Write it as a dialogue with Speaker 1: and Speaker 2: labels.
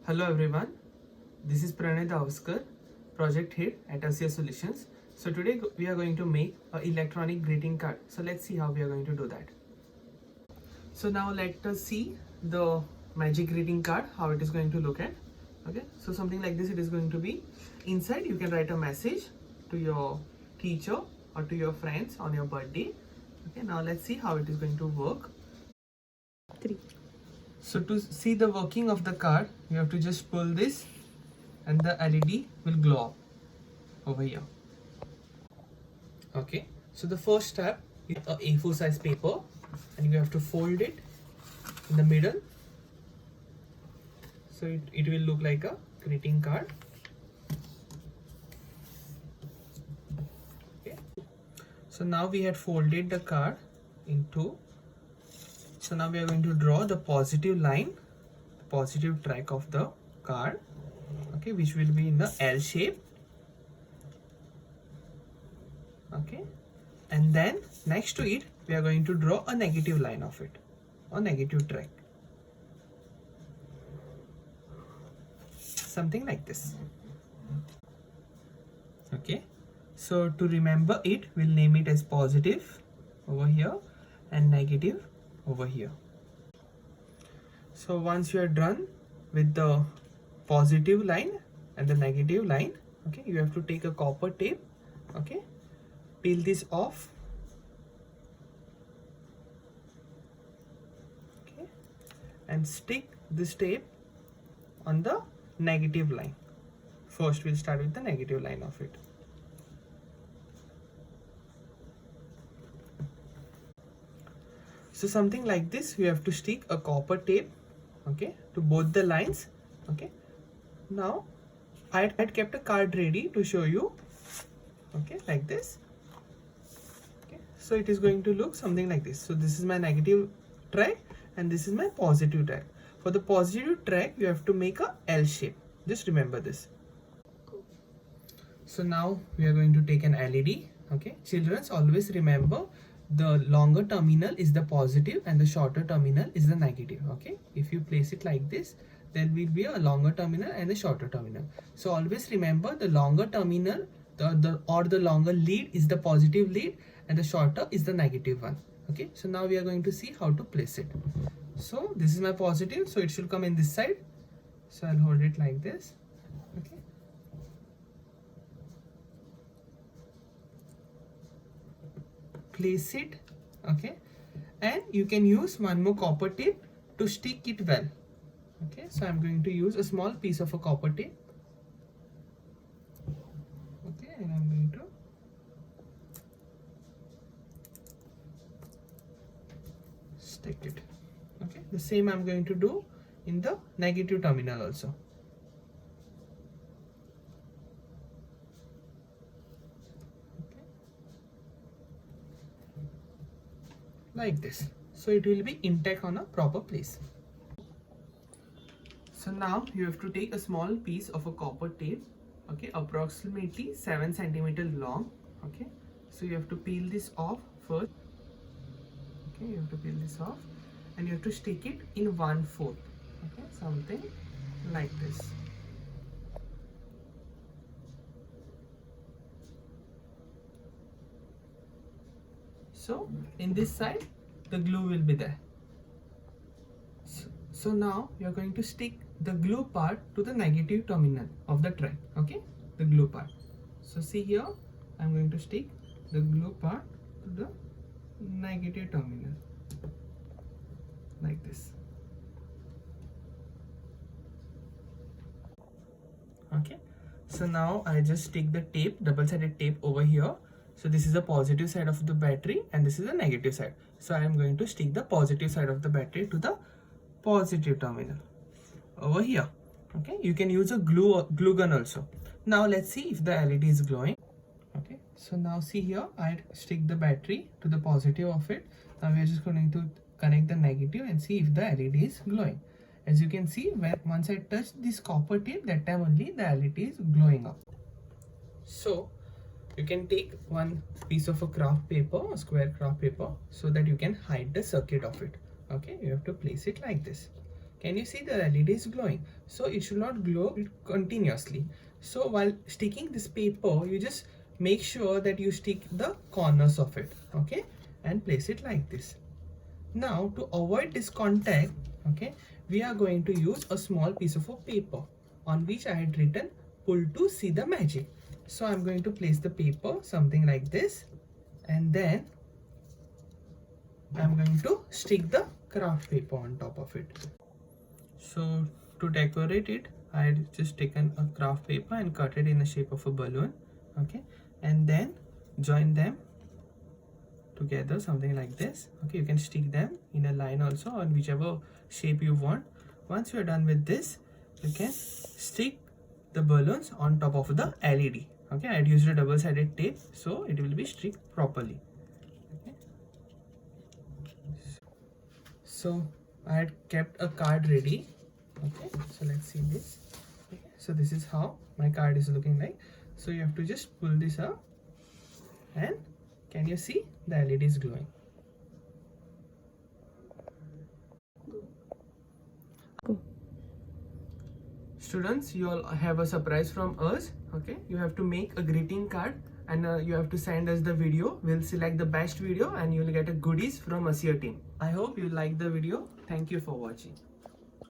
Speaker 1: Hello everyone, this is Pranay Davaskar, project head at ASIA Solutions. So today we are going to make an electronic greeting card. So let's see how we are going to do that. So now let us see the magic greeting card, how it is going to look at. Okay, so something like this it is going to be. Inside you can write a message to your teacher or to your friends on your birthday. Okay, now let's see how it is going to work.
Speaker 2: 3.
Speaker 1: So to see the working of the card, you have to just pull this and the LED will glow up over here. Okay, so the first step is a A4 size paper and you have to fold it in the middle. So it will look like a greeting card. Okay. So now we had folded the card in two. So now we are going to draw the positive line, positive track of the card, okay, which will be in the L shape. Okay, and then next to it we are going to draw a negative line of it, a negative track, something like this. Okay, so to remember it, we'll name it as positive over here and negative over here. So once you are done with the positive line and the negative line, okay, you have to take a copper tape, okay, peel this off, okay, and stick this tape on the negative line. First we'll start with the negative line of it. So something like this, you have to stick a copper tape, okay, to both the lines. Okay, now I had kept a card ready to show you, okay, like this. Okay, so it is going to look something like this. So this is my negative track and this is my positive track. For the positive track you have to make a L shape, just remember this. So now we are going to take an LED. Okay, children, always remember the longer terminal is the positive and the shorter terminal is the negative. Okay, if you place it like this, there will be a longer terminal and a shorter terminal. So always remember the longer terminal, the longer lead is the positive lead and the shorter is the negative one. Okay, so now we are going to see how to place it. So this is my positive, so it should come in this side. So I'll hold it like this. Okay, place it, okay, and you can use one more copper tape to stick it well. Okay, so I'm going to use a small piece of a copper tape. Okay, and I'm going to stick it. Okay, the same I'm going to do in the negative terminal also. Like this, so it will be intact on a proper place. So now you have to take a small piece of a copper tape, okay, approximately 7 centimeters long. Okay, so you have to peel this off first. Okay, you have to peel this off and you have to stick it in 1/4, okay, something like this. So in this side the glue will be there. So now you are going to stick the glue part to the negative terminal of the track. Okay, the glue part. So see here, I'm going to stick the glue part to the negative terminal like this. Okay, so now I just stick the tape, double-sided tape over here. So this is the positive side of the battery and this is the negative side. So I am going to stick the positive side of the battery to the positive terminal over here. Okay, you can use a glue gun also. Now let's see if the LED is glowing. Okay, so now see here, I stick the battery to the positive of it. Now we are just going to connect the negative and see if the LED is glowing. As you can see, once I touch this copper tape, that time only the LED is glowing up. So you can take one piece of a craft paper, a square craft paper, so that you can hide the circuit of it. Okay, you have to place it like this. Can you see the LED is glowing? So it should not glow continuously. So while sticking this paper, you just make sure that you stick the corners of it, okay, and place it like this. Now to avoid this contact, okay, we are going to use a small piece of a paper on which I had written pull to see the magic. So I'm going to place the paper something like this, and then I'm going to stick the craft paper on top of it. So to decorate it, I had just taken a craft paper and cut it in the shape of a balloon, okay, and then join them together something like this. Okay, you can stick them in a line also on whichever shape you want. Once you are done with this, you can stick the balloons on top of the LED. Okay, I had used a double-sided tape so it will be sticked properly. Okay, so I had kept a card ready. Okay, so let's see this. Okay, so this is how my card is looking like. So you have to just pull this up, and can you see the LED is glowing? Students, you all have a surprise from us. Okay, you have to make a greeting card, and you have to send us the video. We'll select the best video and you'll get a goodies from us, your team. I hope you like the video. Thank you for watching.